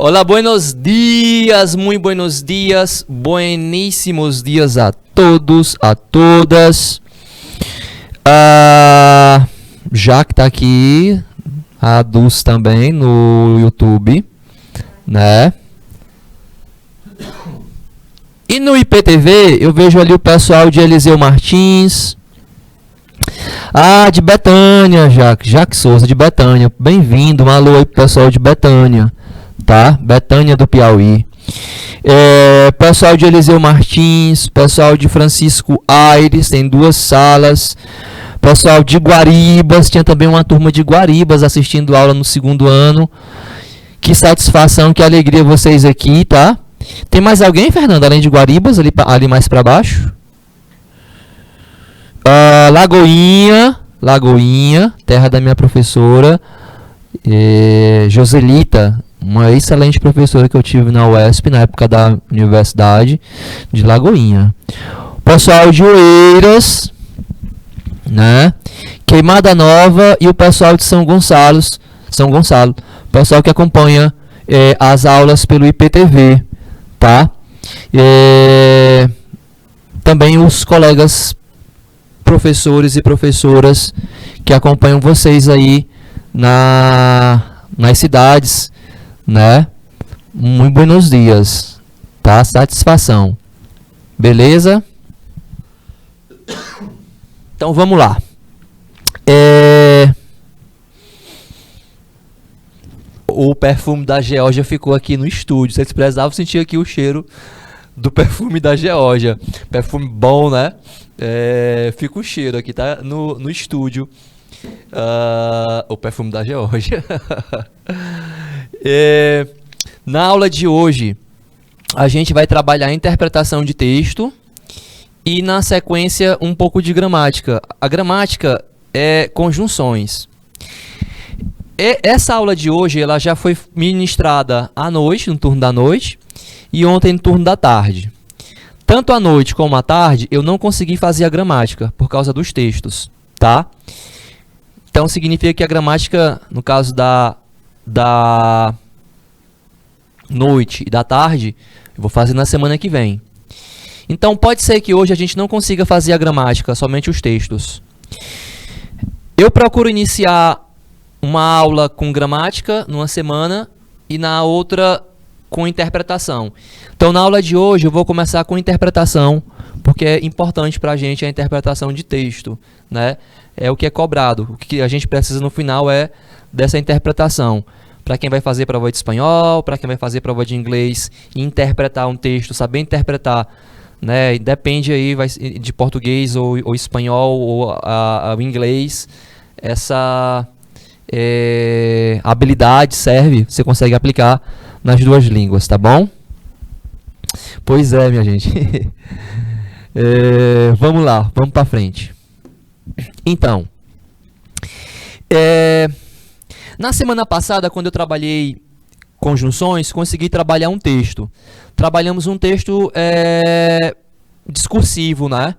Olá, buenos dias, muito buenos dias, bueníssimos dias a todos, a todas. Já que tá aqui, a Dulce também no YouTube, né? E no IPTV eu vejo ali o pessoal de Eliseu Martins. De Betânia, Jaque Souza de Betânia. Bem-vindo, um alô aí pro pessoal de Betânia, tá? Betânia do Piauí. Pessoal de Eliseu Martins, pessoal de Francisco Aires, tem 2 salas. Pessoal de Guaribas, tinha também uma turma de Guaribas assistindo aula no 2º ano. Que satisfação, que alegria vocês aqui, tá? Tem mais alguém, Fernando, além de Guaribas, ali mais para baixo? Lagoinha, terra da minha professora Joselita, uma excelente professora que eu tive na UESP, na época da Universidade de Lagoinha. Pessoal de Oeiras, né? Queimada Nova e o pessoal de São Gonçalo, pessoal que acompanha as aulas pelo IPTV, tá? Também os colegas professores e professoras que acompanham vocês aí nas cidades, né? Muito buenos dias, tá? Satisfação. Beleza? Então vamos lá. O perfume da Geórgia ficou aqui no estúdio. Vocês precisavam sentir aqui o cheiro do perfume da Geórgia. Perfume bom, né? Fica o cheiro aqui, tá? No estúdio. O perfume da Geórgia. Na aula de hoje, a gente vai trabalhar a interpretação de texto e, na sequência, um pouco de gramática. A gramática é conjunções. Essa aula de hoje ela já foi ministrada à noite, no turno da noite, e ontem no turno da tarde. Tanto à noite como à tarde, eu não consegui fazer a gramática, por causa dos textos, tá? Então, significa que a gramática, no caso da noite e da tarde, eu vou fazer na semana que vem. Então, pode ser que hoje a gente não consiga fazer a gramática, somente os textos. Eu procuro iniciar uma aula com gramática numa semana e na outra com interpretação. Então, na aula de hoje, eu vou começar com interpretação, porque é importante para a gente a interpretação de texto, né? É o que é cobrado. O que a gente precisa no final é dessa interpretação. Para quem vai fazer prova de espanhol, para quem vai fazer prova de inglês, interpretar um texto, saber interpretar, né? Depende aí de português ou espanhol ou inglês. Essa habilidade serve, você consegue aplicar nas 2 línguas, tá bom? Pois é, minha gente. Vamos lá, vamos para frente. Então, na semana passada, quando eu trabalhei conjunções, consegui trabalhar um texto. Trabalhamos um texto discursivo, né?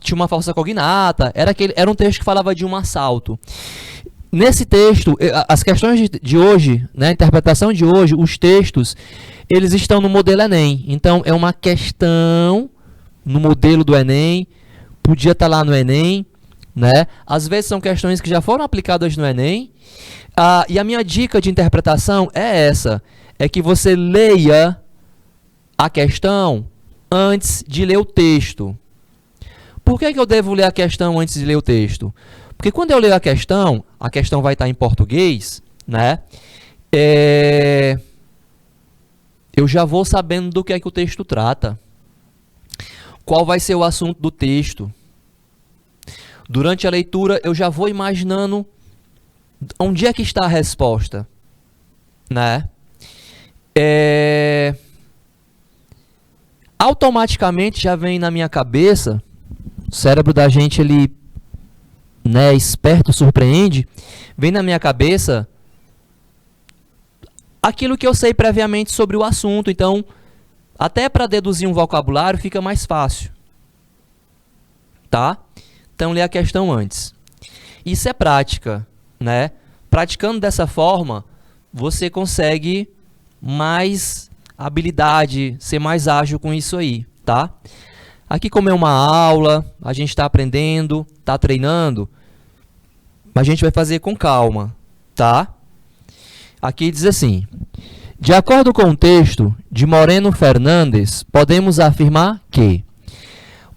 Tinha uma falsa cognata, era um texto que falava de um assalto. Nesse texto, as questões de hoje, né, a interpretação de hoje, os textos, eles estão no modelo Enem. Então, é uma questão no modelo do Enem, podia estar lá no Enem, né? Às vezes são questões que já foram aplicadas no Enem. E a minha dica de interpretação é essa, é que você leia a questão antes de ler o texto. Por que eu devo ler a questão antes de ler o texto? Porque quando eu leio a questão vai estar em português, né? Eu já vou sabendo do que é que o texto trata. Qual vai ser o assunto do texto. Durante a leitura, eu já vou imaginando onde é que está a resposta, né? Automaticamente já vem na minha cabeça, o cérebro da gente, ele, né, esperto, surpreende, vem na minha cabeça aquilo que eu sei previamente sobre o assunto. Então, até para deduzir um vocabulário fica mais fácil, tá? Então, lê a questão antes. Isso é prática, né? Praticando dessa forma, você consegue mais habilidade, ser mais ágil com isso aí, tá? Aqui, como é uma aula, a gente está aprendendo, está treinando, mas a gente vai fazer com calma, tá? Aqui diz assim: de acordo com o texto de Moreno Fernandes, podemos afirmar que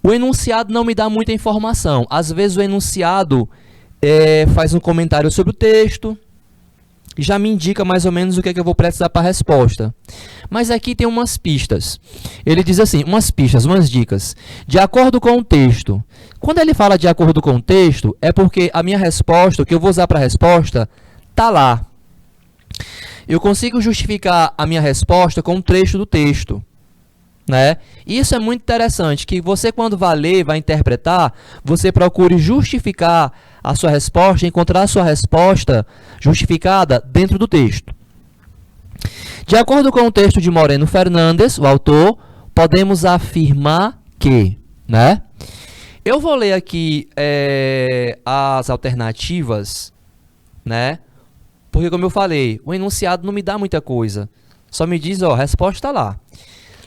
o enunciado não me dá muita informação. Às vezes o enunciado faz um comentário sobre o texto, já me indica mais ou menos o que é que eu vou precisar para a resposta. Mas aqui tem umas pistas. Ele diz assim, umas pistas, umas dicas. De acordo com o texto. Quando ele fala de acordo com o texto, é porque a minha resposta, o que eu vou usar para a resposta, está lá. Eu consigo justificar a minha resposta com um trecho do texto, né? Isso é muito interessante, que você, quando vai ler, vai interpretar, você procure justificar a sua resposta, encontrar a sua resposta justificada dentro do texto. De acordo com o texto de Moreno Fernandes, o autor, podemos afirmar que, né? Eu vou ler aqui as alternativas, né? Porque, como eu falei, o enunciado não me dá muita coisa. Só me diz, ó, a resposta está lá.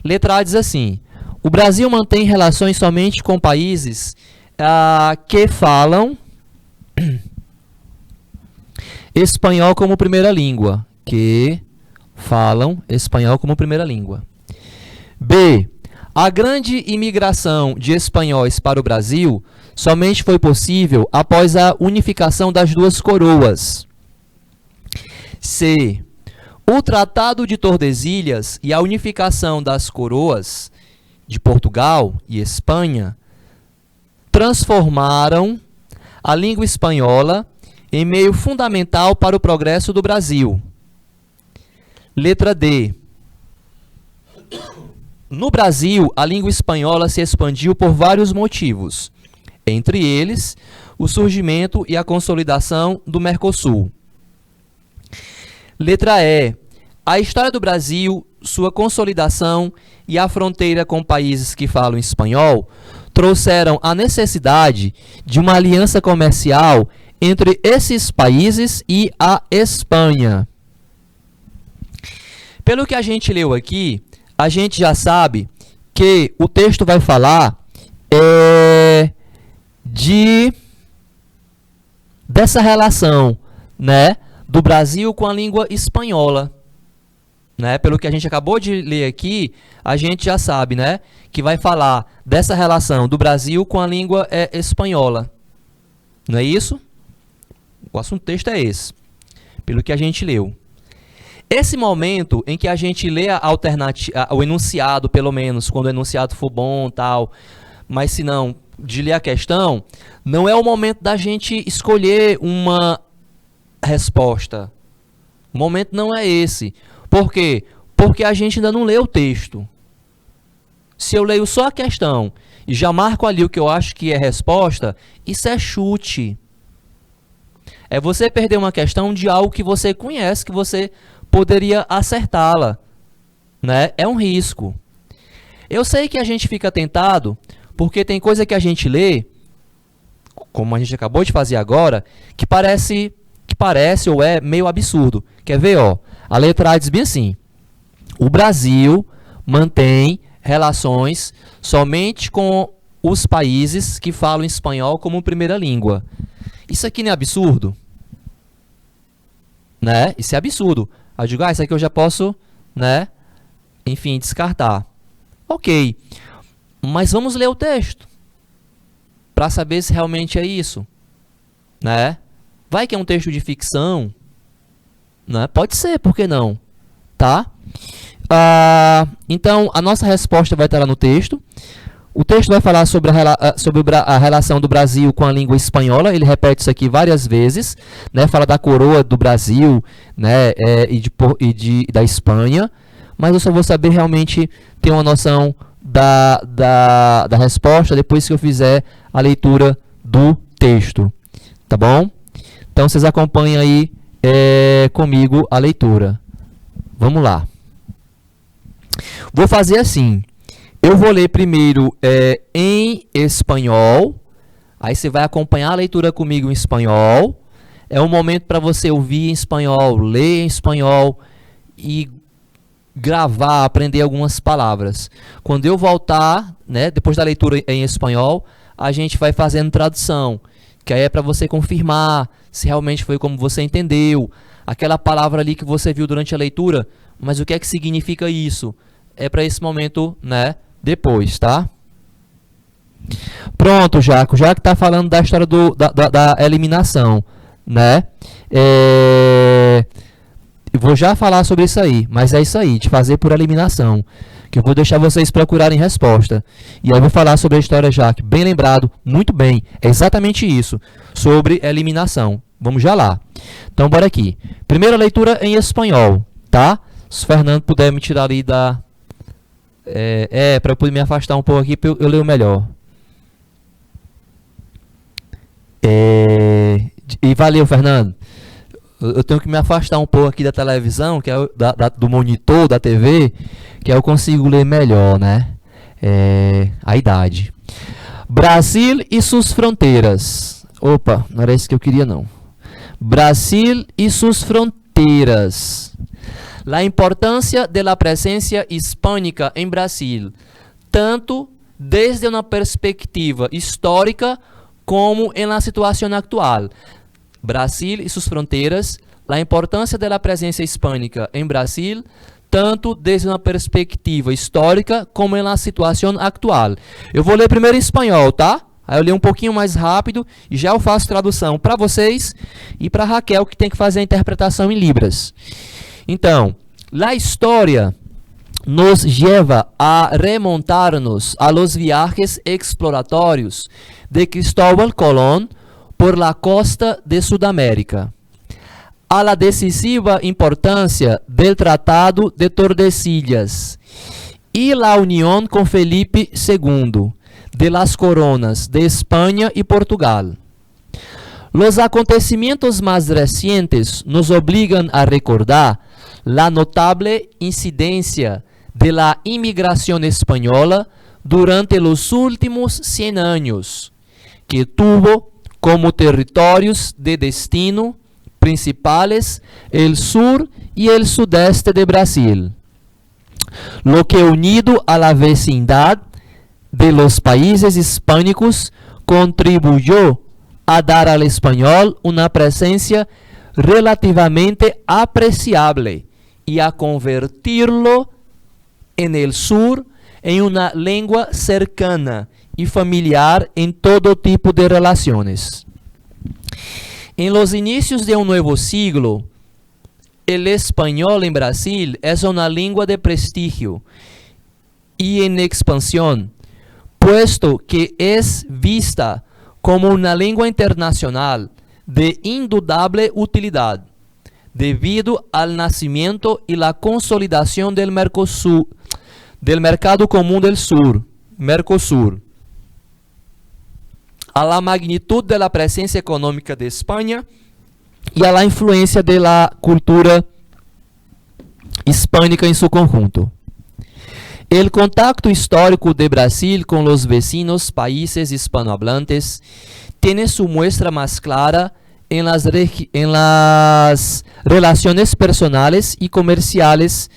Letra A diz assim: o Brasil mantém relações somente com países que falam espanhol como primeira língua. Que falam espanhol como primeira língua. B. A grande imigração de espanhóis para o Brasil somente foi possível após a unificação das duas coroas. C. O Tratado de Tordesilhas e a unificação das coroas de Portugal e Espanha transformaram a língua espanhola em meio fundamental para o progresso do Brasil. Letra D. No Brasil, a língua espanhola se expandiu por vários motivos, entre eles, o surgimento e a consolidação do Mercosul. Letra E. A história do Brasil, sua consolidação e a fronteira com países que falam espanhol trouxeram a necessidade de uma aliança comercial entre esses países e a Espanha. Pelo que a gente leu aqui, a gente já sabe que o texto vai falar dessa relação, né, do Brasil com a língua espanhola. Né? Pelo que a gente acabou de ler aqui, a gente já sabe, né, que vai falar dessa relação do Brasil com a língua espanhola. Não é isso? O assunto do texto é esse, pelo que a gente leu. Esse momento em que a gente lê o enunciado, pelo menos, quando o enunciado for bom, tal, mas se não, de ler a questão, não é o momento da gente escolher uma resposta. O momento não é esse. Por quê? Porque a gente ainda não leu o texto. Se eu leio só a questão e já marco ali o que eu acho que é resposta, isso é chute. É você perder uma questão de algo que você conhece, que você poderia acertá-la, né? É um risco. Eu sei que a gente fica tentado, porque tem coisa que a gente lê, como a gente acabou de fazer agora, que parece ou é meio absurdo. Quer ver, ó? A letra A diz bem assim: o Brasil mantém relações somente com os países que falam espanhol como primeira língua. Isso aqui não é absurdo? Né? Isso é absurdo. Eu digo, isso aqui eu já posso, né, enfim, descartar. Ok. Mas vamos ler o texto para saber se realmente é isso. Né? Vai que é um texto de ficção. Né? Pode ser, por que não? Tá? Então, a nossa resposta vai estar lá no texto. O texto vai falar sobre a relação do Brasil com a língua espanhola. Ele repete isso aqui várias vezes, né? Fala da coroa do Brasil, né? Da Espanha. Mas eu só vou saber realmente ter uma noção da resposta depois que eu fizer a leitura do texto. Tá bom? Então, vocês acompanhem aí comigo a leitura. Vamos lá. Vou fazer assim. Eu vou ler primeiro em espanhol. Aí você vai acompanhar a leitura comigo em espanhol. é um momento para você ouvir em espanhol, ler em espanhol e gravar, aprender algumas palavras. Quando eu voltar, né, depois da leitura em espanhol, a gente vai fazendo tradução, que aí é para você confirmar se realmente foi como você entendeu. Aquela palavra ali que você viu durante a leitura, mas o que é que significa isso? É para esse momento, né, depois, tá? Pronto, Jaco. Já que está falando da história da eliminação, né? Eu vou já falar sobre isso aí, mas é isso aí, de fazer por eliminação, que eu vou deixar vocês procurarem resposta. E aí eu vou falar sobre a história, Jaque. Bem lembrado, muito bem, é exatamente isso, sobre eliminação. Vamos já lá. Então, bora aqui. Primeira leitura em espanhol, tá? Se o Fernando puder me tirar ali da... para eu poder me afastar um pouco aqui, para eu ler o melhor. E valeu, Fernando. Eu tenho que me afastar um pouco aqui da televisão, que é do monitor da TV, que aí eu consigo ler melhor, né? A idade. Brasil e suas fronteiras. Opa, não era isso que eu queria, não. Brasil y sus fronteras. La importancia de la presencia hispánica en Brasil, tanto desde una perspectiva histórica como en la situación actual. Brasil y sus fronteras, la importancia de la presencia hispánica en Brasil, tanto desde uma perspectiva histórica como na situação atual. Eu vou ler primeiro em espanhol, tá? Aí eu leio um pouquinho mais rápido e já eu faço tradução para vocês e para Raquel, que tem que fazer a interpretação em Libras. Então, a história nos lleva a remontarnos a los viajes exploratórios de Cristóbal Colón por la costa de Sudamérica, a la decisiva importância del Tratado de Tordesillas y la unión con Felipe II de las coronas de España y Portugal. Los acontecimientos más recientes nos obligan a recordar la notable incidencia de la inmigración española durante los últimos 100 años, que tuvo como territorios de destino principales el sur y el sudeste de Brasil, lo que unido a la vecindad de los países hispánicos contribuyó a dar al español una presencia relativamente apreciable y a convertirlo en el sur en una lengua cercana y familiar en todo tipo de relaciones. En los inicios de un nuevo siglo, el español en Brasil es una lengua de prestigio y en expansión, puesto que es vista como una lengua internacional de indudable utilidad, debido al nacimiento y la consolidación del Mercosur, del Mercado Común del Sur, Mercosur, a la magnitud de la presencia económica de España y a la influencia de la cultura hispánica en su conjunto. El contacto histórico de Brasil con los vecinos países hispanohablantes tiene su muestra más clara en las relaciones personales y comerciales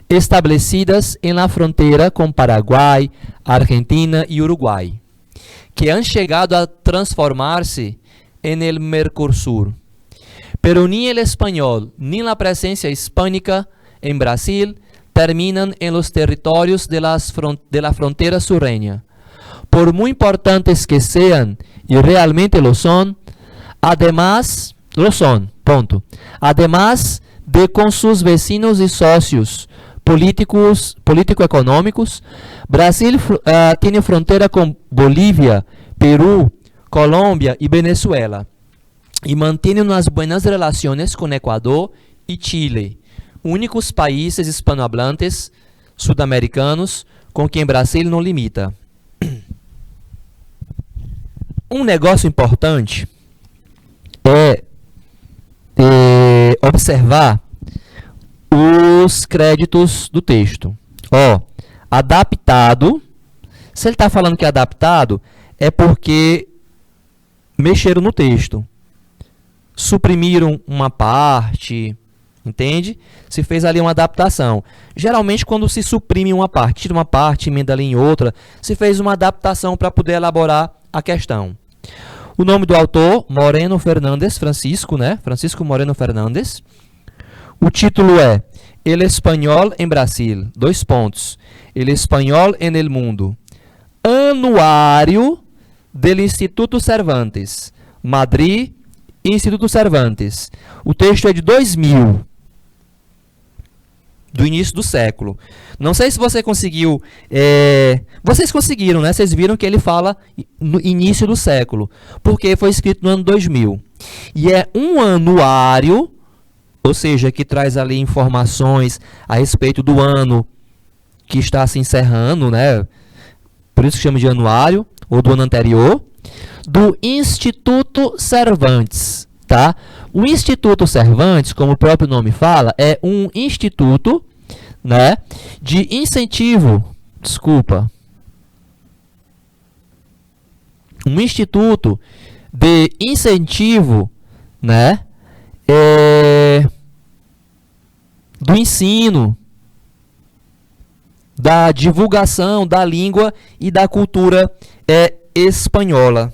establecidas en la frontera con Paraguay, Argentina y Uruguay, que han llegado a transformarse en el Mercosur. Pero ni el español ni la presencia hispánica en Brasil terminan en los territorios de la frontera sureña. Por muy importantes que sean, y realmente lo son, además de con sus vecinos y socios político-económicos, Brasil tiene frontera con Bolivia, Perú, Colombia y Venezuela, y mantiene unas buenas relaciones con Ecuador y Chile, únicos países hispanohablantes sudamericanos com quem Brasil não limita. Um negócio importante é observar os créditos do texto. Adaptado. Se ele está falando que é adaptado, é porque mexeram no texto. suprimiram uma parte, entende? Se fez ali uma adaptação. Geralmente, quando se suprime uma parte, tira uma parte, emenda ali em outra, se fez uma adaptação para poder elaborar a questão. O nome do autor, Moreno Fernandes, Francisco, né? Francisco Moreno Fernandes. O título é El Español en Brasil, El Español en el Mundo. Anuário del Instituto Cervantes, Madrid, Instituto Cervantes. O texto é de 2000, do início do século. Não sei se você conseguiu... vocês conseguiram, né? Vocês viram que ele fala no início do século, porque foi escrito no ano 2000. E é um anuário, ou seja, que traz ali informações a respeito do ano que está se encerrando, né? Por isso que chama de anuário, ou do ano anterior, do Instituto Cervantes, tá? O Instituto Cervantes, como o próprio nome fala, é um instituto, né, de incentivo, um instituto de incentivo, né, do ensino, da divulgação da língua e da cultura espanhola,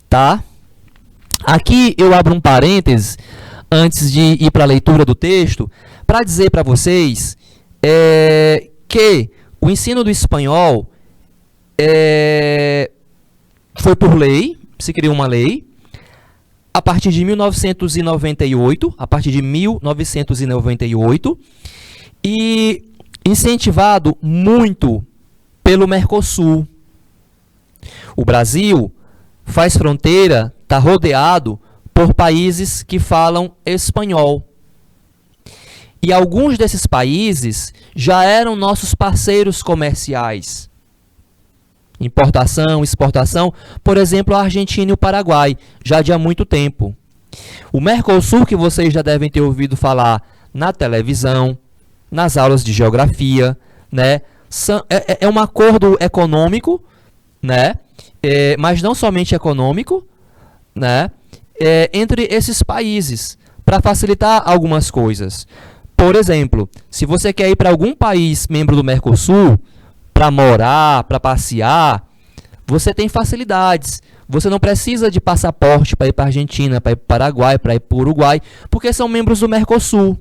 tá? Aqui eu abro um parênteses antes de ir para a leitura do texto para dizer para vocês que o ensino do espanhol foi por lei, se criou uma lei a partir de 1998, e incentivado muito pelo Mercosul. O Brasil faz fronteira, está rodeado por países que falam espanhol. E alguns desses países já eram nossos parceiros comerciais. Importação, exportação, por exemplo, a Argentina e o Paraguai, já de há muito tempo. O Mercosul, que vocês já devem ter ouvido falar na televisão, nas aulas de geografia, né? É um acordo econômico, né? Mas não somente econômico, né? Entre esses países, para facilitar algumas coisas. Por exemplo, se você quer ir para algum país membro do Mercosul, para morar, para passear, você tem facilidades. Você não precisa de passaporte para ir para a Argentina, para ir para o Paraguai, para ir para o Uruguai, porque são membros do Mercosul.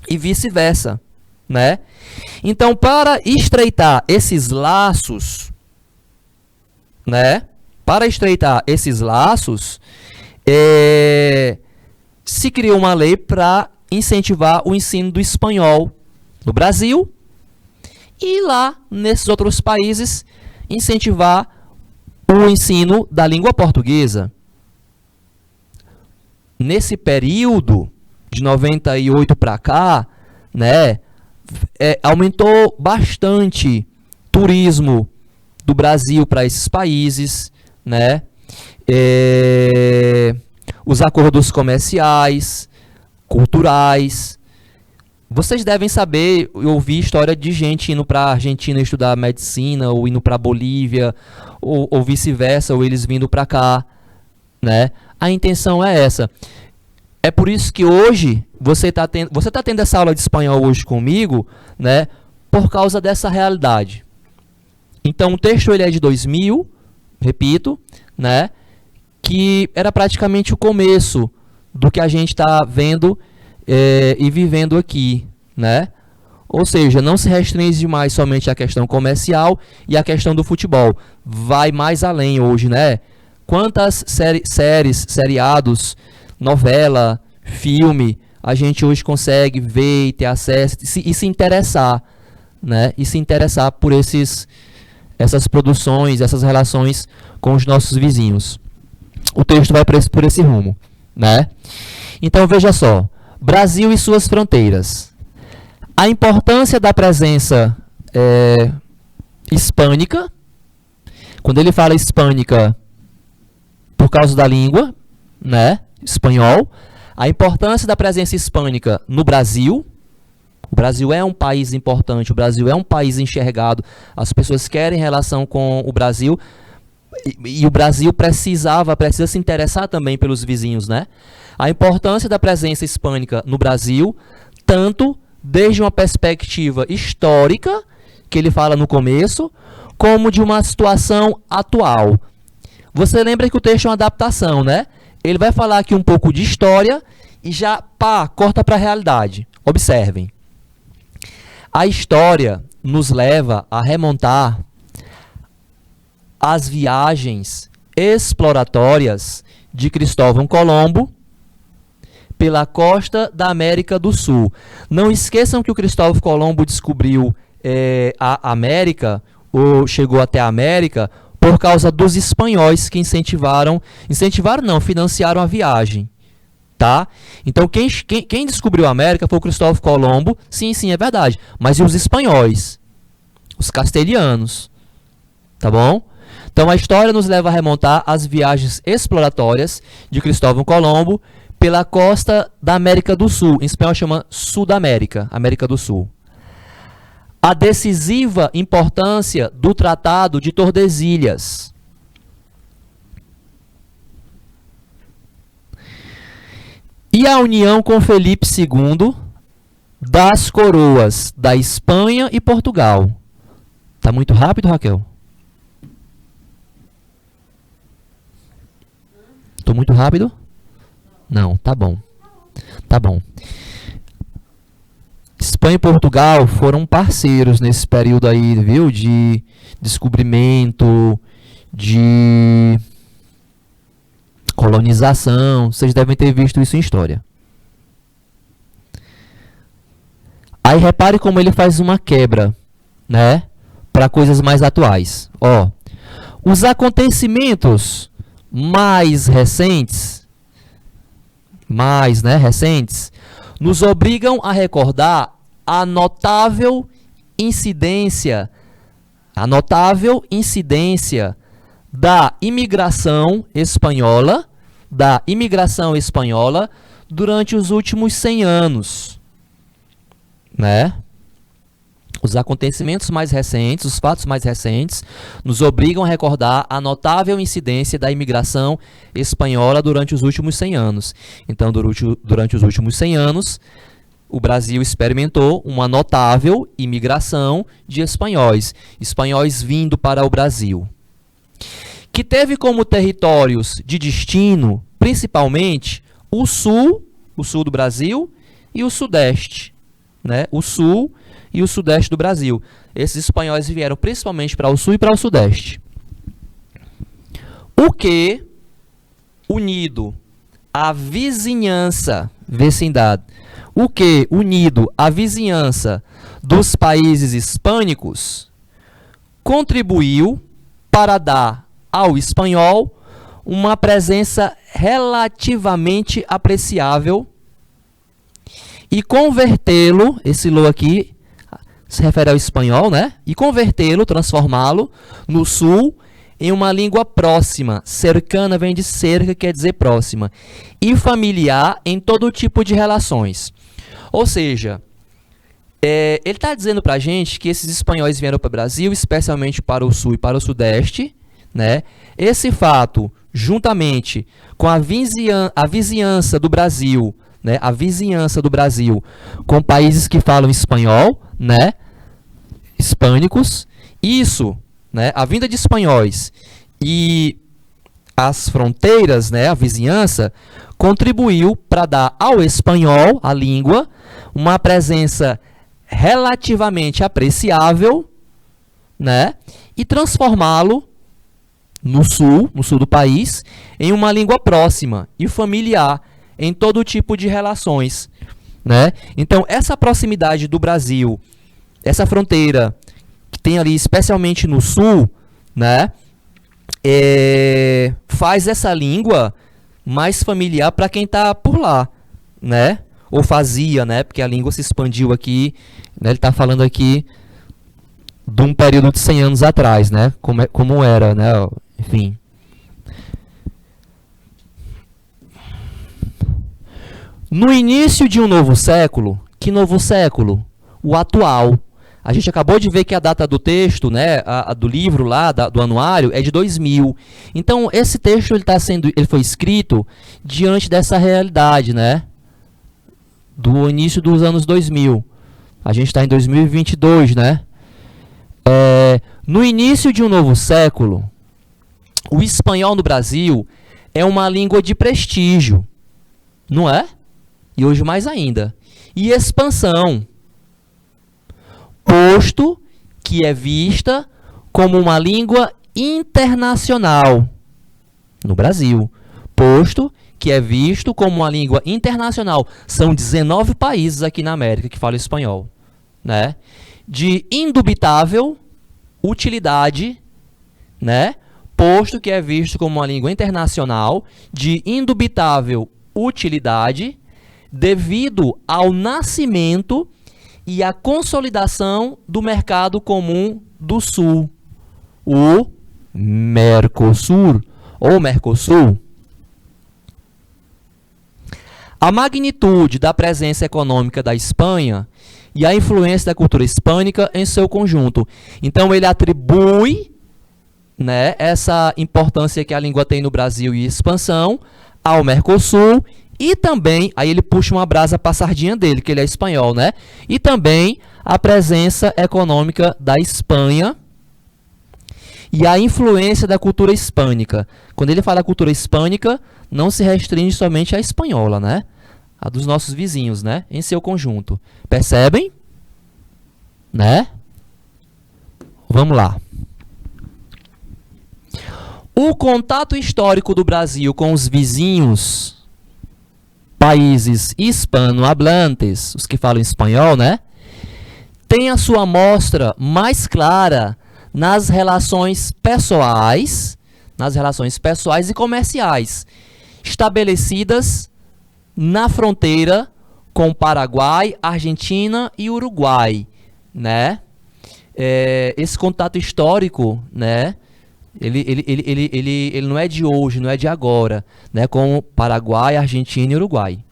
E vice-versa, né? Então, para estreitar esses laços, né? Para estreitar esses laços, se criou uma lei para incentivar o ensino do espanhol no Brasil e lá, nesses outros países, incentivar o ensino da língua portuguesa. Nesse período de 98 para cá, né, aumentou bastante turismo do Brasil para esses países, né? Os acordos comerciais, culturais. Vocês devem saber, eu ouvi história de gente indo para a Argentina estudar medicina, ou indo para a Bolívia, ou vice-versa, ou eles vindo para cá, né? A intenção é essa. É por isso que hoje você está tendo essa aula de espanhol hoje comigo, né? Por causa dessa realidade. Então, o texto ele é de 2000, repito, né? Que era praticamente o começo do que a gente está vendo e vivendo aqui, né? Ou seja, não se restringe mais somente à questão comercial e à questão do futebol. Vai mais além hoje, né? Quantas séries, seriados, novela, filme, a gente hoje consegue ver e ter acesso e se interessar, né? E se interessar por essas produções, essas relações com os nossos vizinhos. O texto vai por esse rumo, né? Então, veja só. Brasil e suas fronteiras. A importância da presença hispânica. Quando ele fala hispânica, por causa da língua, né? Espanhol. A importância da presença hispânica no Brasil. O Brasil é um país importante, o Brasil é um país enxergado. As pessoas querem relação com o Brasil. E o Brasil precisa se interessar também pelos vizinhos, né? A importância da presença hispânica no Brasil, tanto desde uma perspectiva histórica, que ele fala no começo, como de uma situação atual. Você lembra que o texto é uma adaptação, né? Ele vai falar aqui um pouco de história e já, corta para a realidade. Observem. A história nos leva a remontar as viagens exploratórias de Cristóvão Colombo pela costa da América do Sul. Não esqueçam que o Cristóvão Colombo descobriu a América, ou chegou até a América, por causa dos espanhóis que financiaram a viagem. Tá? Então, quem descobriu a América foi o Cristóvão Colombo, sim, é verdade. Mas e os espanhóis? Os castelhanos. Tá bom? Então, a história nos leva a remontar as viagens exploratórias de Cristóvão Colombo pela costa da América do Sul. Em espanhol chama Sudamérica, América do Sul. A decisiva importância do Tratado de Tordesilhas. E a união com Felipe II das coroas da Espanha e Portugal. Tá muito rápido, Raquel? Tô muito rápido? Não, tá bom. Tá bom. Espanha e Portugal foram parceiros nesse período aí, viu? De descobrimento, de colonização. Vocês devem ter visto isso em história. Aí repare como ele faz uma quebra, né? Para coisas mais atuais. Ó, os acontecimentos mais recentes, nos obrigam a recordar a notável incidência da imigração espanhola durante os últimos 100 anos, né? Os acontecimentos mais recentes, os fatos mais recentes, nos obrigam a recordar a notável incidência da imigração espanhola durante os últimos 100 anos. Então, durante os últimos 100 anos, o Brasil experimentou uma notável imigração de espanhóis vindo para o Brasil, que teve como territórios de destino, principalmente, o sul do Brasil e o sudeste, né? O sul e o sudeste do Brasil. Esses espanhóis vieram principalmente para o sul e para o sudeste. O que, unido à vizinhança, unido à vizinhança dos países hispânicos, contribuiu para dar ao espanhol uma presença relativamente apreciável e convertê-lo, esse lo aqui se refere ao espanhol, né? E convertê-lo, transformá-lo no sul em uma língua próxima. Cercana vem de cerca, quer dizer próxima. E familiar em todo tipo de relações. Ou seja, ele está dizendo para a gente que esses espanhóis vieram para o Brasil, especialmente para o sul e para o sudeste, né? Esse fato, juntamente com a vizinhança do Brasil, né? A vizinhança do Brasil com países que falam espanhol, né? Hispânicos, isso, né? A vinda de espanhóis e as fronteiras, né? A vizinhança, contribuiu para dar ao espanhol, a língua, uma presença relativamente apreciável, né? E transformá-lo no sul do país, em uma língua próxima e familiar em todo tipo de relações, né? Então, essa proximidade do Brasil, essa fronteira que tem ali, especialmente no sul, né? Faz essa língua mais familiar para quem está por lá, né? Ou fazia, né? Porque a língua se expandiu aqui, né? Ele está falando aqui de um período de 100 anos atrás, né? Como era, né? Enfim. No início de um novo século, que novo século? O atual. A gente acabou de ver que a data do texto, né, do livro lá, do anuário, é de 2000. Então, esse texto ele foi escrito diante dessa realidade, né, do início dos anos 2000. A gente está em 2022, né? No início de um novo século, o espanhol no Brasil é uma língua de prestígio, não é? E hoje mais ainda. E expansão, posto que é vista como uma língua internacional no Brasil. Posto que é visto como uma língua internacional. São 19 países aqui na América que falam espanhol, né? De indubitável utilidade, né? Posto que é visto como uma língua internacional, de indubitável utilidade, devido ao nascimento e à consolidação do mercado comum do Sul, o Mercosul, ou Mercosul. A magnitude da presença econômica da Espanha e a influência da cultura hispânica em seu conjunto. Então, ele atribui, né, essa importância que a língua tem no Brasil e expansão ao Mercosul e também, aí ele puxa uma brasa para a sardinha dele, que ele é espanhol, né? E também a presença econômica da Espanha e a influência da cultura hispânica. Quando ele fala cultura hispânica, não se restringe somente à espanhola, né? A dos nossos vizinhos, né? Em seu conjunto. Percebem? Né? Vamos lá. O contato histórico do Brasil com os vizinhos países hispano-hablantes, os que falam espanhol, né? Tem a sua amostra mais clara nas relações pessoais e comerciais estabelecidas na fronteira com Paraguai, Argentina e Uruguai, né? Esse contato histórico, né? Ele não é de hoje, não é de agora, né? Com Paraguai, Argentina e Uruguai.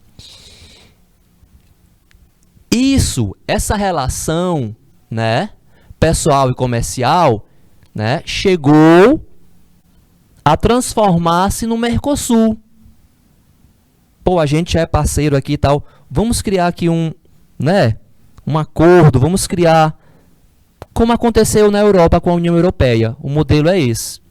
Essa relação, né, pessoal e comercial, né, chegou a transformar-se no Mercosul. Pô, a gente já é parceiro aqui e tal. Vamos criar aqui um acordo, vamos criar, como aconteceu na Europa com a União Europeia. O modelo é esse.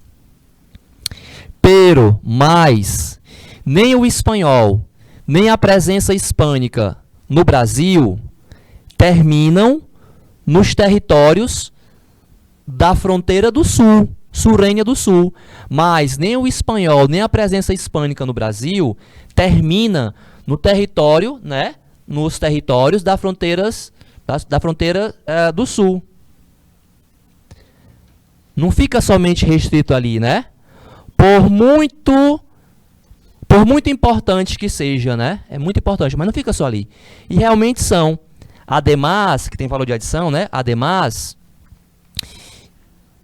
Mas nem o espanhol, nem a presença hispânica no Brasil terminam nos territórios da fronteira do Sul, Surrênia do Sul. Mas nem o espanhol, nem a presença hispânica no Brasil termina no território, né, nos territórios da fronteira do Sul. Não fica somente restrito ali, né? Por muito importante que seja, né? É muito importante, mas não fica só ali. E realmente são. Ademais, que tem valor de adição, né? Ademais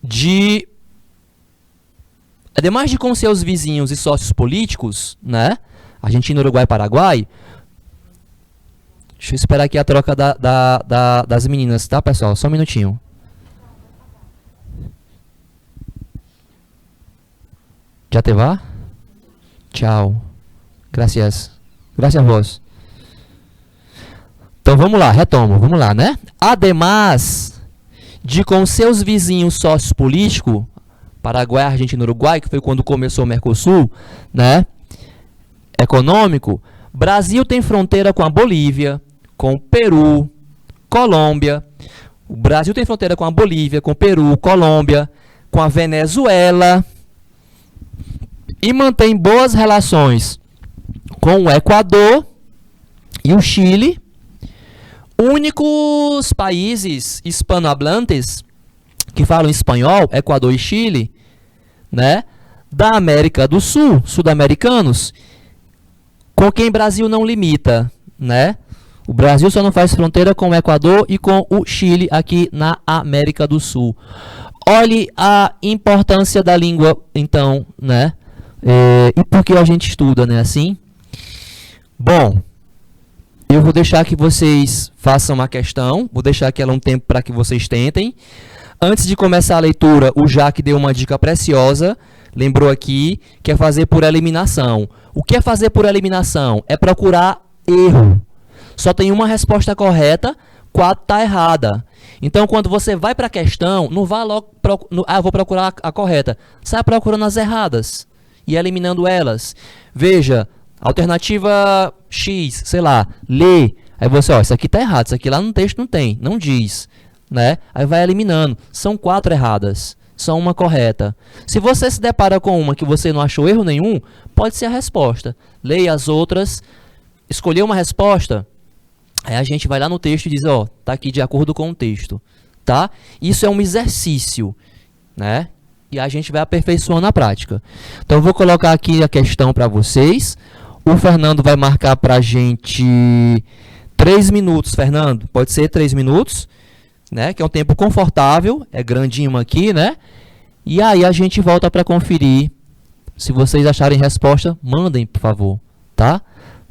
de com seus vizinhos e sócios políticos, né? Argentina, Uruguai e Paraguai. Deixa eu esperar aqui a troca das meninas, tá, pessoal? Só um minutinho. Já te va? Tchau. Gracias. Gracias a vos. Então vamos lá, retomo. Vamos lá, né? Ademais de com seus vizinhos sócios políticos, Paraguai, Argentina e Uruguai, que foi quando começou o Mercosul, né? Econômico, Brasil tem fronteira com a Bolívia, com o Peru, Colômbia. O Brasil tem fronteira com a Bolívia, com o Peru, Colômbia, com a Venezuela e mantém boas relações com o Equador e o Chile, únicos países hispanohablantes que falam espanhol, Equador e Chile, né, da América do Sul, sul-americanos, com quem o Brasil não limita, né? O Brasil só não faz fronteira com o Equador e com o Chile aqui na América do Sul. Olhe a importância da língua, então, né? E por que a gente estuda, né? Assim? Bom, Eu vou deixar que vocês façam uma questão, vou deixar aqui ela um tempo para que vocês tentem. Antes de começar a leitura, o Jaque deu uma dica preciosa, lembrou aqui, que é fazer por eliminação. O que é fazer por eliminação? É procurar erro. Só tem uma resposta correta, 4 está errada. Então, quando você vai para a questão, não vá logo, vou procurar a correta. Sai procurando as erradas e eliminando elas. Veja, alternativa X, sei lá, lê. Aí você, ó, isso aqui está errado, isso aqui lá no texto não tem, não diz. Né? Aí vai eliminando. São 4 erradas, só uma correta. Se você se depara com uma que você não achou erro nenhum, pode ser a resposta. Leia as outras, escolheu uma resposta, aí a gente vai lá no texto e diz, ó, tá aqui de acordo com o texto, tá? Isso é um exercício, né? E a gente vai aperfeiçoando na prática. Então, eu vou colocar aqui a questão para vocês. O Fernando vai marcar para a gente 3 minutos, Fernando. Pode ser 3 minutos, né? Que é um tempo confortável, é grandinho aqui, né? E aí a gente volta para conferir. Se vocês acharem resposta, mandem, por favor, tá?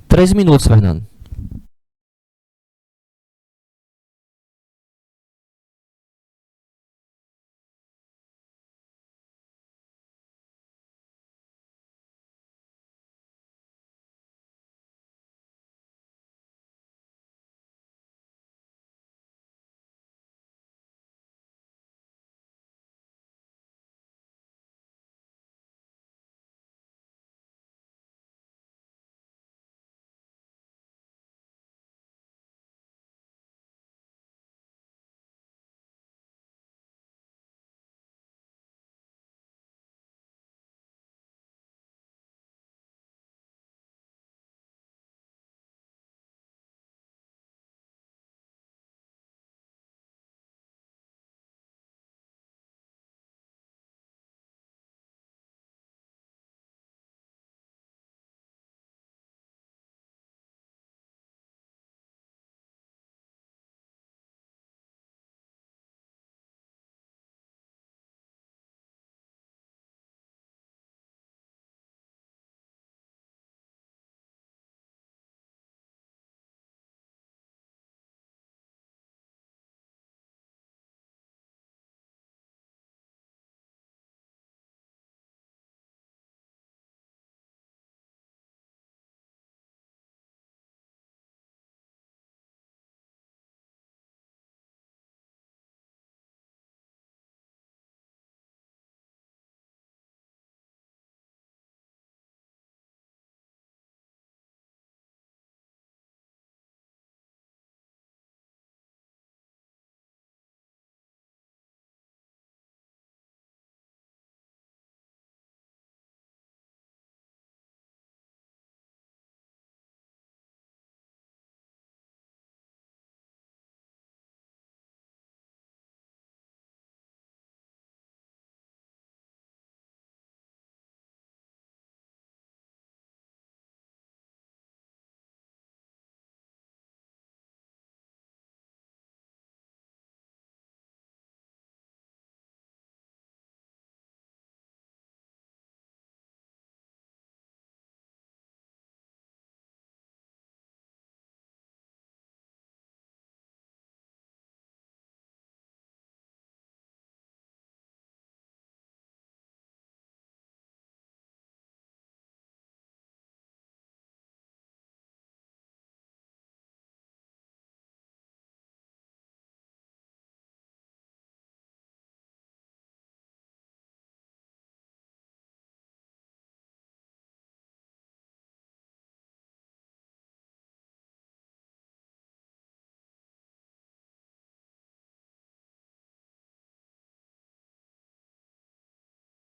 3 minutos, Fernando.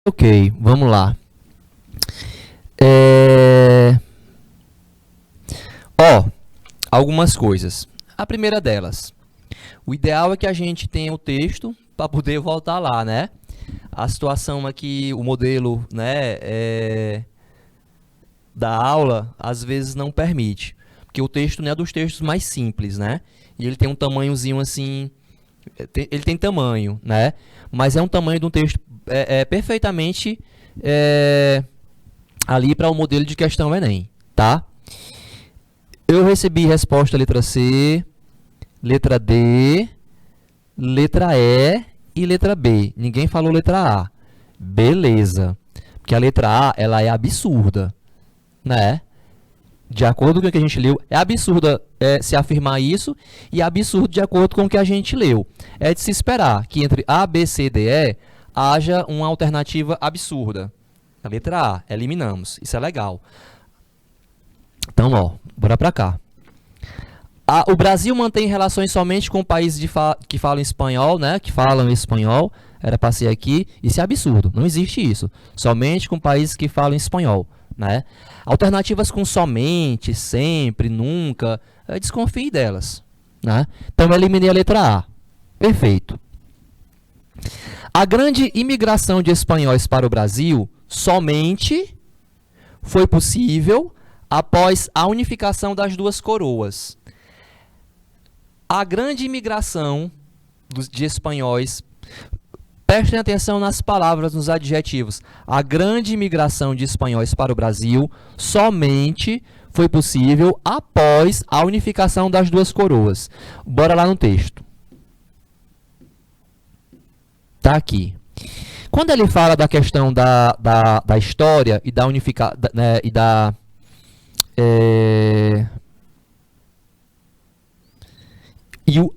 Ok, vamos lá. Ó, algumas coisas. A primeira delas, o ideal é que a gente tenha o texto para poder voltar lá, né? A situação aqui, o modelo, né, da aula, às vezes não permite. Porque o texto não é dos textos mais simples, né? E ele tem um tamanhozinho assim, ele tem tamanho, né? Mas é um tamanho de um texto perfeitamente ali para o modelo de questão Enem, tá? Eu recebi resposta letra C, letra D, letra E e letra B. Ninguém falou letra A. Beleza. Porque a letra A, ela é absurda, né? De acordo com o que a gente leu, é absurda se afirmar isso e é absurdo de acordo com o que a gente leu. É de se esperar que entre A, B, C, D, E haja uma alternativa absurda. A letra A, eliminamos. Isso é legal. Então, ó, bora pra cá. O Brasil mantém relações somente com países que falam espanhol, né? Que falam espanhol. Era para ser aqui. Isso é absurdo. Não existe isso. Somente com países que falam espanhol, né? Alternativas com somente, sempre, nunca. Desconfie delas, né? Então, eu eliminei a letra A. Perfeito. A grande imigração de espanhóis para o Brasil somente foi possível após a unificação das duas coroas. A grande imigração de espanhóis, prestem atenção nas palavras, nos adjetivos. A grande imigração de espanhóis para o Brasil somente foi possível após a unificação das duas coroas. Bora lá no texto. Tá aqui. Quando ele fala da questão da história e da unificação, né, e da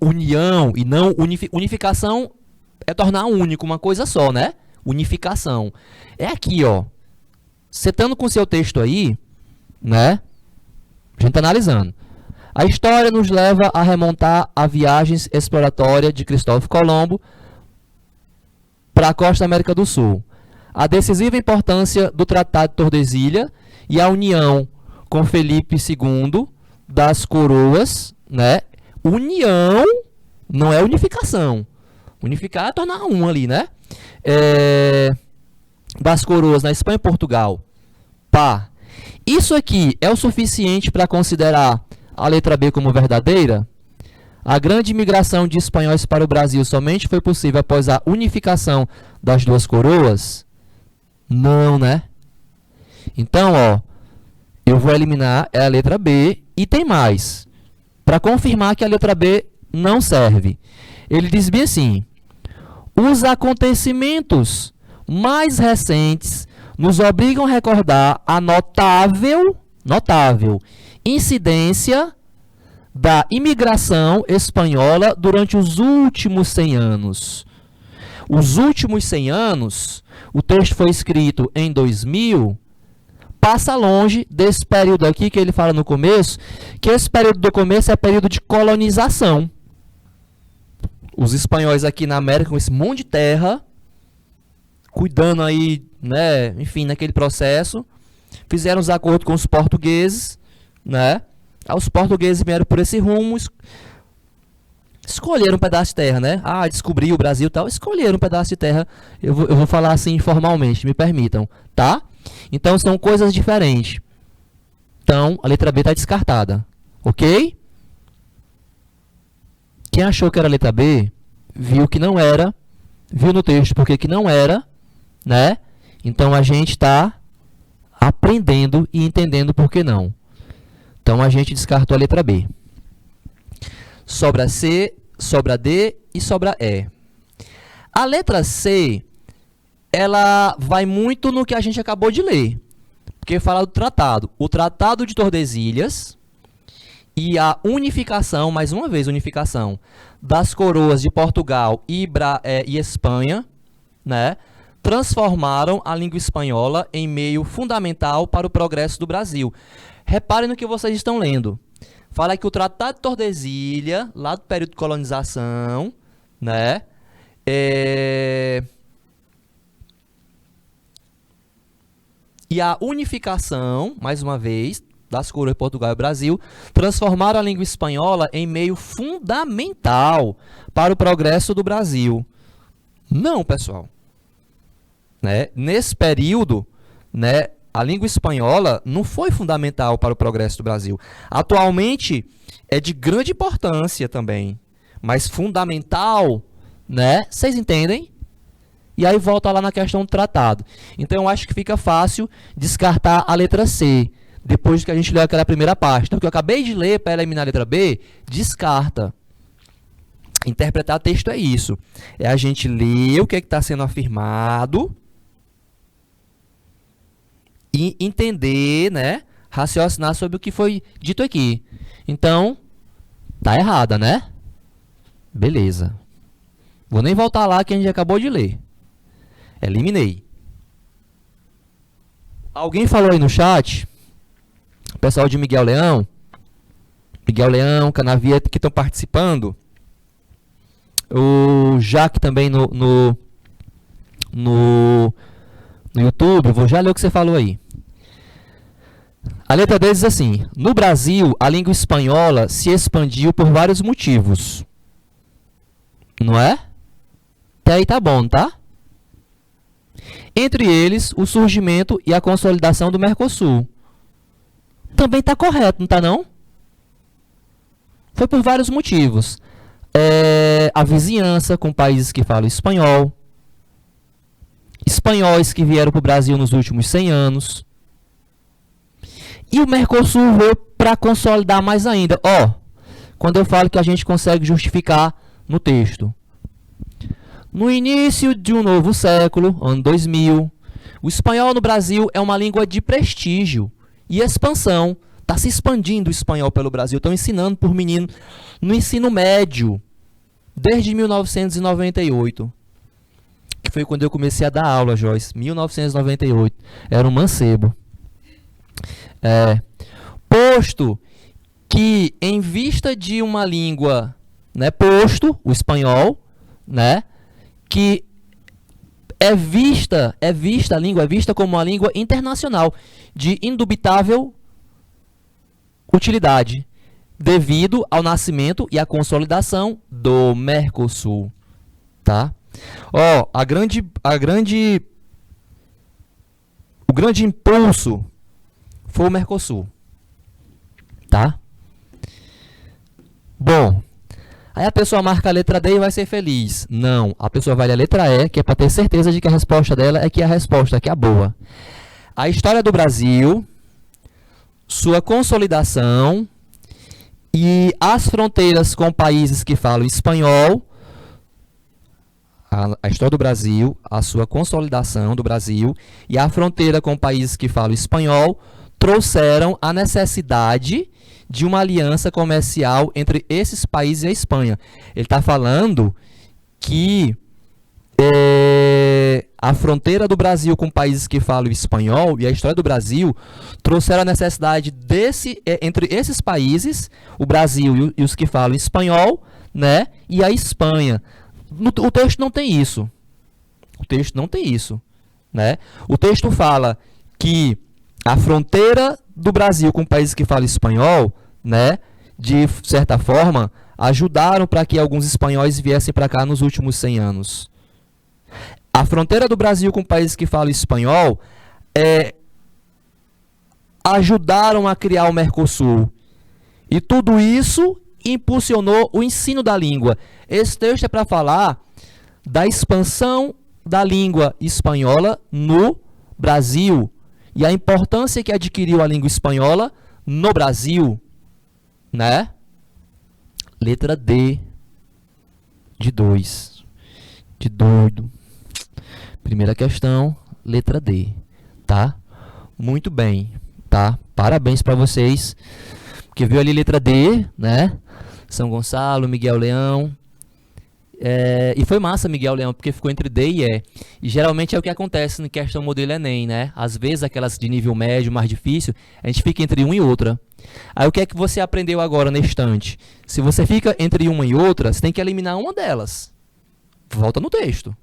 união e não unificação é tornar único, uma coisa só, né? Unificação. É aqui, ó. Você estando com o seu texto aí, né? A gente tá analisando. A história nos leva a remontar a viagens exploratórias de Cristóvão Colombo para a costa da América do Sul. A decisiva importância do Tratado de Tordesilhas e a união com Felipe II das coroas, né? União não é unificação. Unificar é tornar um ali, né? Das coroas na Espanha e Portugal. Pá. Isso aqui é o suficiente para considerar a letra B como verdadeira? A grande imigração de espanhóis para o Brasil somente foi possível após a unificação das duas coroas? Não, né? Então, ó, eu vou eliminar a letra B e tem mais. Para confirmar que a letra B não serve. Ele diz bem assim: os acontecimentos mais recentes nos obrigam a recordar a notável incidência da imigração espanhola durante os últimos 100 anos. Os últimos 100 anos, o texto foi escrito em 2000, passa longe desse período aqui que ele fala no começo, que esse período do começo é período de colonização. Os espanhóis aqui na América, com esse monte de terra, cuidando aí, né, enfim, naquele processo, fizeram os acordos com os portugueses, né? Aí os portugueses vieram por esse rumo, escolheram um pedaço de terra, né? Descobriu o Brasil e tal, escolheram um pedaço de terra. Eu vou falar assim informalmente, me permitam, tá? Então, são coisas diferentes. Então, a letra B está descartada. Ok? Quem achou que era a letra B, viu que não era. Viu no texto porque que não era, né? Então, a gente está aprendendo e entendendo por que não. Então, a gente descartou a letra B. Sobra C, sobra D e sobra E. A letra C, ela vai muito no que a gente acabou de ler, porque fala do tratado. O Tratado de Tordesilhas e a unificação, mais uma vez, unificação das coroas de Portugal e Espanha, né, transformaram a língua espanhola em meio fundamental para o progresso do Brasil. Reparem no que vocês estão lendo. Fala que o Tratado de Tordesilhas, lá do período de colonização, né, e a unificação, mais uma vez, das coroas de Portugal e Brasil, transformaram a língua espanhola em meio fundamental para o progresso do Brasil. Não, pessoal. Né? Nesse período, né, a língua espanhola não foi fundamental para o progresso do Brasil. Atualmente, é de grande importância também, mas fundamental, né? Vocês entendem? E aí volta lá na questão do tratado. Então, eu acho que fica fácil descartar a letra C. depois que a gente leu aquela primeira parte. Então, o que eu acabei de ler para eliminar a letra B, descarta. Interpretar texto é isso. É a gente ler o que está sendo afirmado e entender, né? Raciocinar sobre o que foi dito aqui. Então, tá errada, né? Beleza. Vou nem voltar lá que a gente acabou de ler. Eliminei. Alguém falou aí no chat, o pessoal de Miguel Leão, Canavia, que estão participando, o Jaque também no YouTube, vou já ler o que você falou aí. A letra D diz assim: no Brasil, a língua espanhola se expandiu por vários motivos. Não é? Até aí tá bom, tá? Entre eles, o surgimento e a consolidação do Mercosul. Também está correto, não está não? Foi por vários motivos. A vizinhança com países que falam espanhol, espanhóis que vieram para o Brasil nos últimos 100 anos, e o Mercosul veio para consolidar mais ainda. Quando eu falo que a gente consegue justificar no texto. No início de um novo século, ano 2000, o espanhol no Brasil é uma língua de prestígio e expansão. Está se expandindo o espanhol pelo Brasil. Estão ensinando por menino no ensino médio, desde 1998. Que foi quando eu comecei a dar aula, Joyce. 1998. Era um mancebo. Posto que, em vista de uma língua, né, posto, o espanhol, né, que a língua é vista como uma língua internacional de indubitável utilidade, devido ao nascimento e à consolidação do Mercosul, tá? O grande impulso foi o Mercosul, tá? Bom, aí a pessoa marca a letra D e vai ser feliz. Não, a pessoa vai ler a letra E, que é para ter certeza de que a resposta dela é que é a resposta, que é a boa. A história do Brasil, sua consolidação e as fronteiras com países que falam espanhol. A história do Brasil, a sua consolidação do Brasil e a fronteira com países que falam espanhol trouxeram a necessidade de uma aliança comercial entre esses países e a Espanha. Ele está falando que a fronteira do Brasil com países que falam espanhol e a história do Brasil trouxeram a necessidade entre esses países, o Brasil e os que falam espanhol, né, e a Espanha. O texto não tem isso. O texto não tem isso, né? O texto fala que a fronteira do Brasil com países que falam espanhol, né, de certa forma, ajudaram para que alguns espanhóis viessem para cá nos últimos 100 anos. A fronteira do Brasil com países que falam espanhol ajudaram a criar o Mercosul. E tudo isso impulsionou o ensino da língua. Esse texto é para falar da expansão da língua espanhola no Brasil e a importância que adquiriu a língua espanhola no Brasil, né? Letra D de 2. De doido. Primeira questão, letra D, tá? Muito bem, tá? Parabéns para vocês, que viu ali letra D, né? São Gonçalo, Miguel Leão. E foi massa, Miguel Leão, porque ficou entre D e E. E geralmente é o que acontece na questão modelo Enem, né? Às vezes, aquelas de nível médio, mais difícil, a gente fica entre uma e outra. Aí, o que é que você aprendeu agora na estante? Se você fica entre uma e outra, você tem que eliminar uma delas. Volta no texto,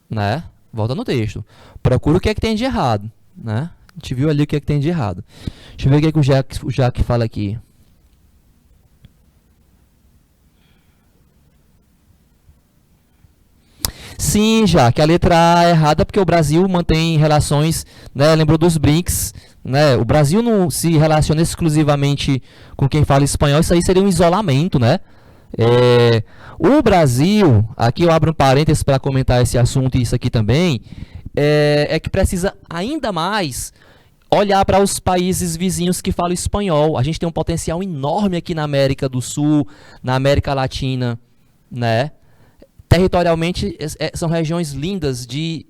né? Volta no texto. Procura o que é que tem de errado, né? A gente viu ali o que é que tem de errado. Deixa eu ver o que é que o Jaque fala aqui. Sim, já que a letra A é errada porque o Brasil mantém relações, né, lembrou dos BRICS, né? O Brasil não se relaciona exclusivamente com quem fala espanhol, isso aí seria um isolamento, né? O Brasil, aqui eu abro um parênteses para comentar esse assunto e isso aqui também, que precisa ainda mais olhar para os países vizinhos que falam espanhol. A gente tem um potencial enorme aqui na América do Sul, na América Latina, né? Territorialmente, são regiões lindas de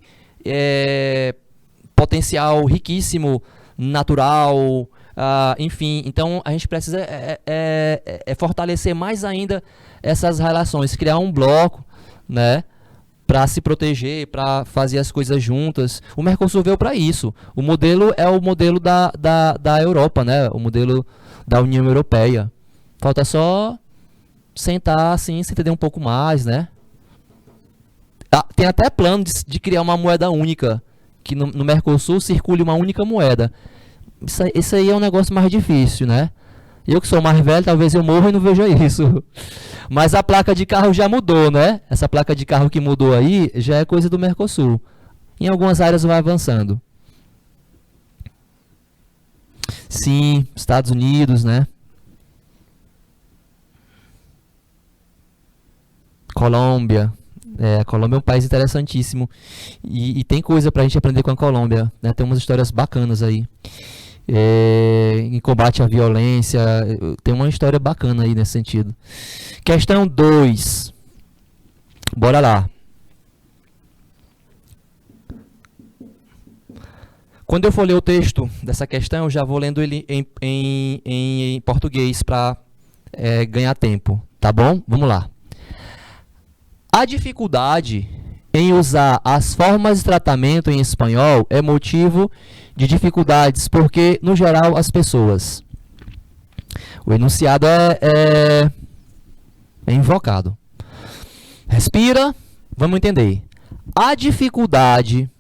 potencial riquíssimo, natural, enfim. Então, a gente precisa fortalecer mais ainda essas relações, criar um bloco, né, para se proteger, para fazer as coisas juntas. O Mercosul veio para isso. O modelo é o modelo da Europa, né, o modelo da União Europeia. Falta só sentar assim, se entender um pouco mais, né? Tem até plano de criar uma moeda única, que no Mercosul circule uma única moeda. Isso aí é um negócio mais difícil, né? Eu que sou mais velho, talvez eu morra e não veja isso. Mas a placa de carro já mudou, né? Essa placa de carro que mudou aí já é coisa do Mercosul. Em algumas áreas vai avançando. Sim, Estados Unidos, né? Colômbia. A Colômbia é um país interessantíssimo. E tem coisa pra gente aprender com a Colômbia, né? Tem umas histórias bacanas aí. Em combate à violência, tem uma história bacana aí nesse sentido. Questão 2. Bora lá. Quando eu for ler o texto dessa questão, eu já vou lendo ele em português para ganhar tempo, tá bom? Vamos lá. A dificuldade em usar as formas de tratamento em espanhol é motivo de dificuldades, porque, no geral, as pessoas... O enunciado é invocado. Respira, vamos entender. A dificuldade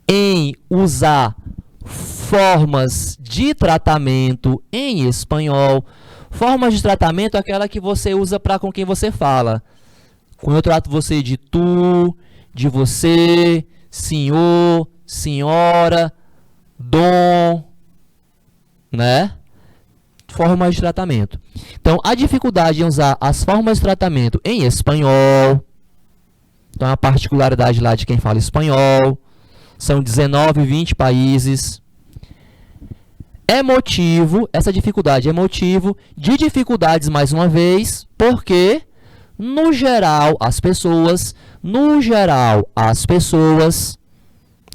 em usar formas de tratamento em espanhol. Formas de tratamento é aquela que você usa para com quem você fala. Quando eu trato você de tu, de você, senhor, senhora, dom, né? Formas de tratamento. Então, a dificuldade em usar as formas de tratamento em espanhol, então é uma particularidade lá de quem fala espanhol, são 19, 20 países, essa dificuldade é motivo de dificuldades, mais uma vez, porque, no geral, as pessoas,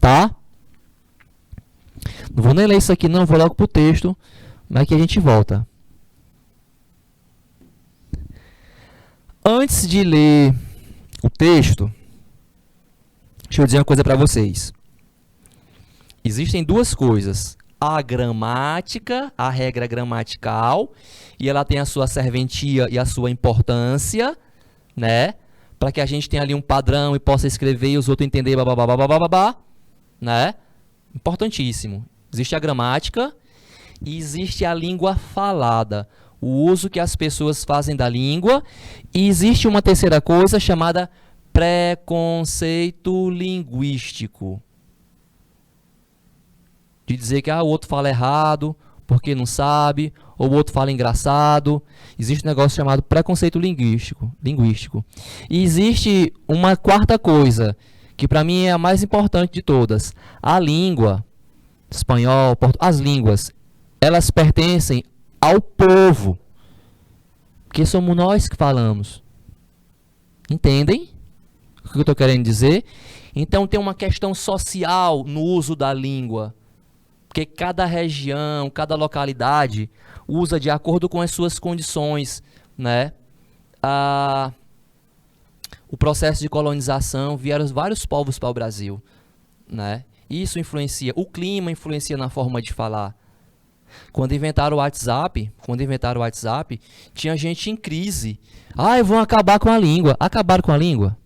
tá? Não vou nem ler isso aqui não, vou logo pro texto, mas que a gente volta. Antes de ler o texto, deixa eu dizer uma coisa para vocês. Existem duas coisas. A gramática, a regra gramatical, e ela tem a sua serventia e a sua importância, né? Para que a gente tenha ali um padrão e possa escrever e os outros entenderem, né? Importantíssimo. Existe a gramática e existe a língua falada, o uso que as pessoas fazem da língua, e existe uma terceira coisa chamada preconceito linguístico. De dizer que o outro fala errado, porque não sabe, ou o outro fala engraçado. Existe um negócio chamado preconceito linguístico. E existe uma quarta coisa, que para mim é a mais importante de todas. A língua, espanhol, as línguas, elas pertencem ao povo, que somos nós que falamos. Entendem o que eu estou querendo dizer? Então tem uma questão social no uso da língua, porque cada região, cada localidade usa de acordo com as suas condições, né? O processo de colonização, vieram vários povos para o Brasil, né? Isso influencia, o clima influencia na forma de falar. Quando inventaram o WhatsApp, tinha gente em crise. Vão acabar com a língua. Acabaram com a língua?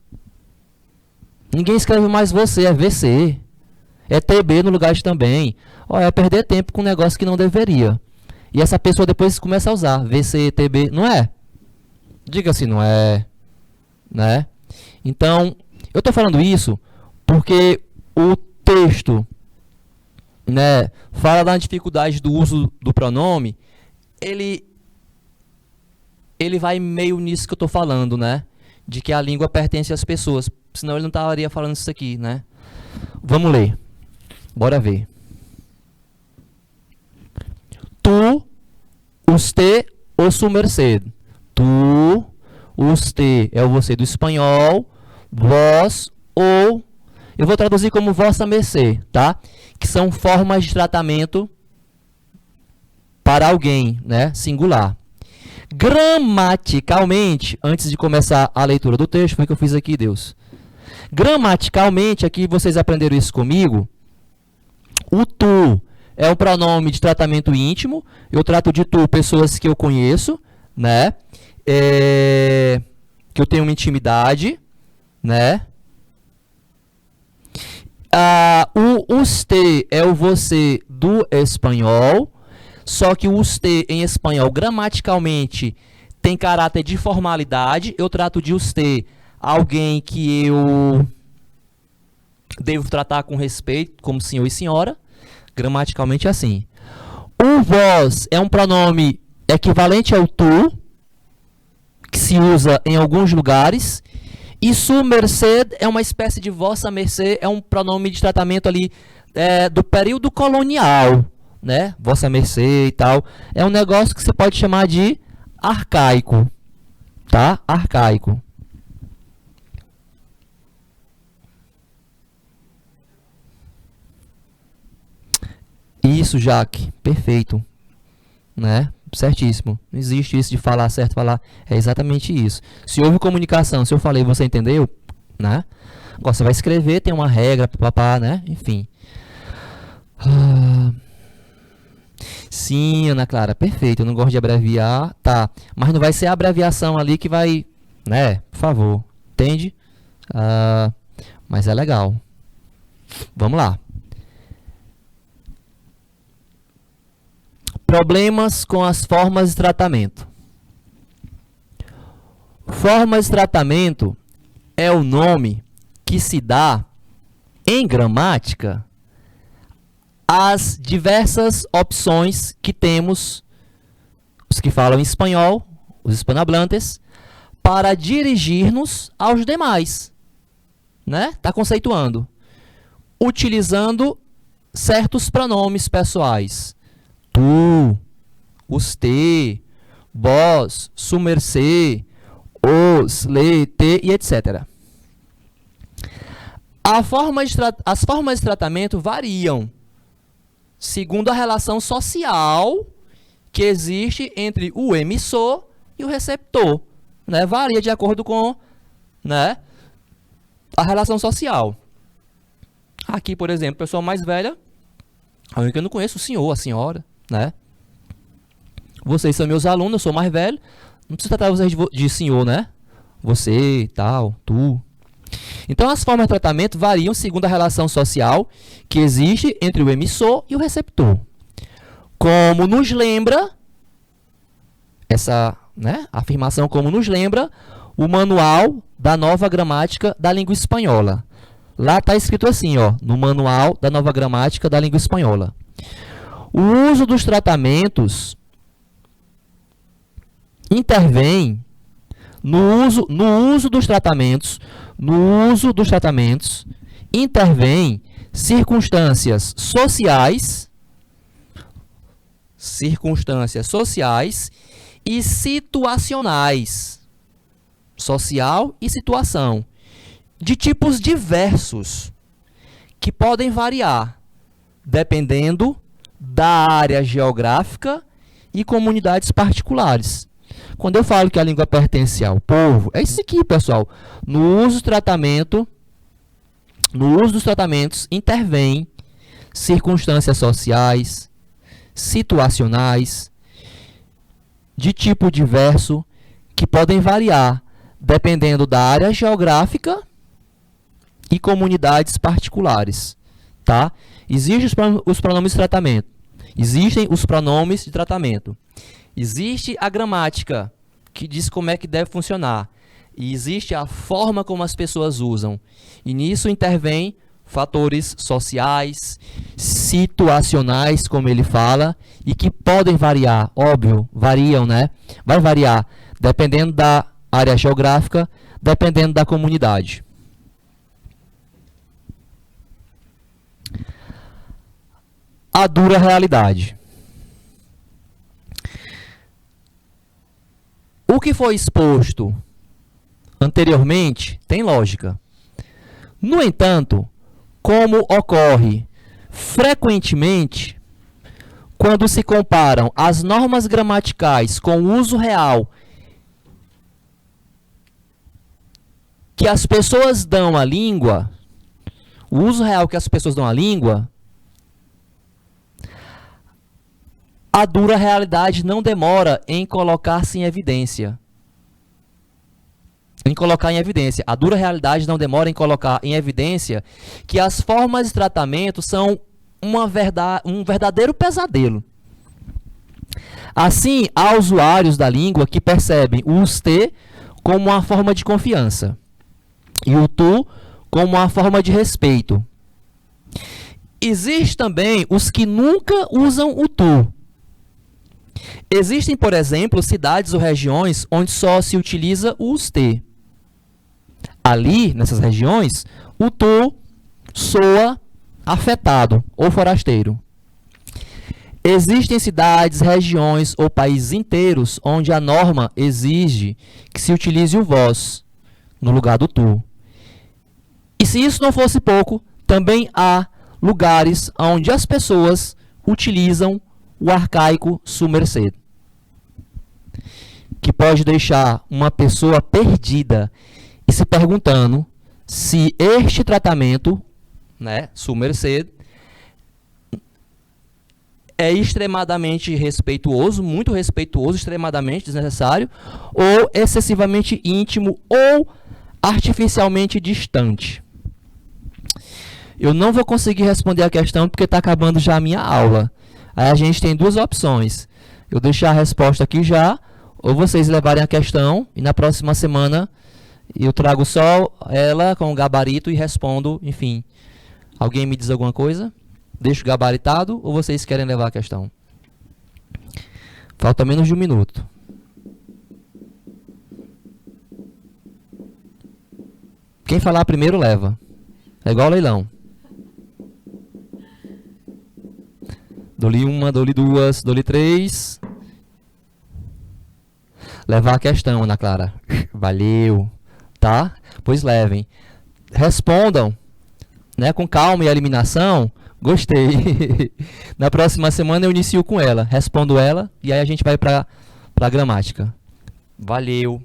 Ninguém escreve mais você, é VC. É TB no lugar de também. É perder tempo com um negócio que não deveria. E essa pessoa depois começa a usar VC, TB, não é? Diga se não é, né? Então, eu estou falando isso porque o texto, né, fala da dificuldade do uso do pronome. Ele vai meio nisso que eu estou falando, né? De que a língua pertence às pessoas. Senão ele não estaria falando isso aqui, né? Vamos ler. Bora ver. tu, usted ou su merced. Tu, usted é o você do espanhol, vós ou... Eu vou traduzir como vossa mercê, tá? Que são formas de tratamento para alguém, né? Singular. Gramaticalmente, antes de começar a leitura do texto, foi o que eu fiz aqui, Deus. Gramaticalmente, aqui vocês aprenderam isso comigo. O tu é um pronome de tratamento íntimo. Eu trato de tu pessoas que eu conheço, né? Que eu tenho uma intimidade, né? O usted é o você do espanhol, só que o usted em espanhol gramaticalmente tem caráter de formalidade. Eu trato de usted alguém que eu devo tratar com respeito, como senhor e senhora, gramaticalmente assim. O vós é um pronome equivalente ao tu, que se usa em alguns lugares. E su merced é uma espécie de vossa mercê, é um pronome de tratamento ali do período colonial, né? Vossa mercê e tal. É um negócio que você pode chamar de arcaico, tá? Arcaico. Isso, Jaque. Perfeito. Né? Certíssimo. Não existe isso de falar certo, falar. É exatamente isso. Se houve comunicação, se eu falei, você entendeu, né? Agora você vai escrever, tem uma regra, papá, né? Enfim. Sim, Ana Clara, perfeito. Eu não gosto de abreviar, tá? Mas não vai ser a abreviação ali que vai, né? Por favor, entende? Mas é legal. Vamos lá. Problemas com as formas de tratamento. Formas de tratamento é o nome que se dá, em gramática, às diversas opções que temos, os que falam espanhol, os hispanohablantes, para dirigir-nos aos demais. Né? Tá conceituando. Utilizando certos pronomes pessoais. Tu, usted, vós, su mercê, os, le, te e etc. As formas de tratamento variam segundo a relação social que existe entre o emissor e o receptor. Né? Varia de acordo com, né, a relação social. Aqui, por exemplo, pessoa mais velha, a única que eu não conheço, o senhor, a senhora. Né? Vocês são meus alunos, eu sou mais velho, não preciso tratar vocês de senhor, né? Você, tal, tu. Então, as formas de tratamento variam segundo a relação social que existe entre o emissor e o receptor. Como nos lembra, essa, né, afirmação como nos lembra, o manual da nova gramática da língua espanhola. Lá está escrito assim, ó, no manual da nova gramática da língua espanhola. O uso dos tratamentos intervém no uso dos tratamentos intervém circunstâncias sociais e situacionais, social e situação, de tipos diversos, que podem variar dependendo da área geográfica e comunidades particulares. Quando eu falo que a língua pertence ao povo, é isso aqui, pessoal. No uso dos tratamentos intervém circunstâncias sociais, situacionais, de tipo diverso, que podem variar dependendo da área geográfica e comunidades particulares. Tá? Existem os pronomes de tratamento. Existem os pronomes de tratamento. Existe a gramática, que diz como é que deve funcionar. E existe a forma como as pessoas usam. E nisso intervém fatores sociais, situacionais, como ele fala, e que podem variar, óbvio, variam, né? Vai variar, dependendo da área geográfica, dependendo da comunidade. A dura realidade. O que foi exposto anteriormente tem lógica. No entanto, como ocorre frequentemente quando se comparam as normas gramaticais com o uso real que as pessoas dão à língua, o uso real que as pessoas dão à língua, a dura realidade não demora em colocar-se em evidência. A dura realidade não demora em colocar em evidência que as formas de tratamento são um verdadeiro pesadelo. Assim, há usuários da língua que percebem o "usted" como uma forma de confiança e o "tu" como uma forma de respeito. Existem também os que nunca usam o "tu". Existem, por exemplo, cidades ou regiões onde só se utiliza o "usted". Ali, nessas regiões, o "tu" soa afetado ou forasteiro. Existem cidades, regiões ou países inteiros onde a norma exige que se utilize o "vós" no lugar do "tu". E se isso não fosse pouco, também há lugares onde as pessoas utilizam o arcaico "su merced", que pode deixar uma pessoa perdida e se perguntando se este tratamento, né, "su merced", é extremadamente respeituoso, muito respeituoso, extremadamente desnecessário, ou excessivamente íntimo, ou artificialmente distante. Eu não vou conseguir responder a questão porque está acabando já a minha aula. Aí a gente tem duas opções. Eu deixar a resposta aqui já, ou vocês levarem a questão e na próxima semana eu trago só ela com o gabarito e respondo, enfim. Alguém me diz alguma coisa? Deixo gabaritado ou vocês querem levar a questão? Falta menos de 1 minuto. Quem falar primeiro leva. É igual leilão. Dou-lhe 1, dou-lhe 2, dou-lhe 3. Levar a questão, Ana Clara. Valeu. Tá? Pois levem. Respondam, né, com calma e eliminação. Gostei. Na próxima semana eu inicio com ela. Respondo ela e aí a gente vai para a gramática. Valeu.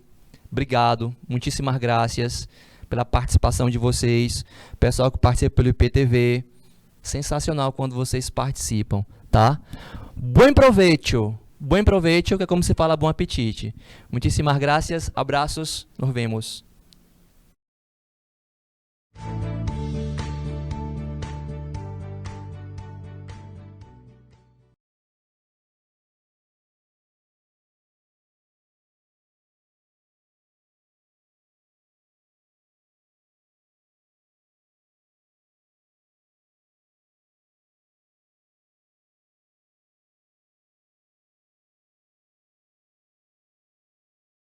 Obrigado. Muitíssimas graças pela participação de vocês. Pessoal que participa pelo IPTV. Sensacional quando vocês participam, tá? Bom proveito. Bom proveito, que é como se fala bom apetite. Muitíssimas graças. Abraços. Nos vemos.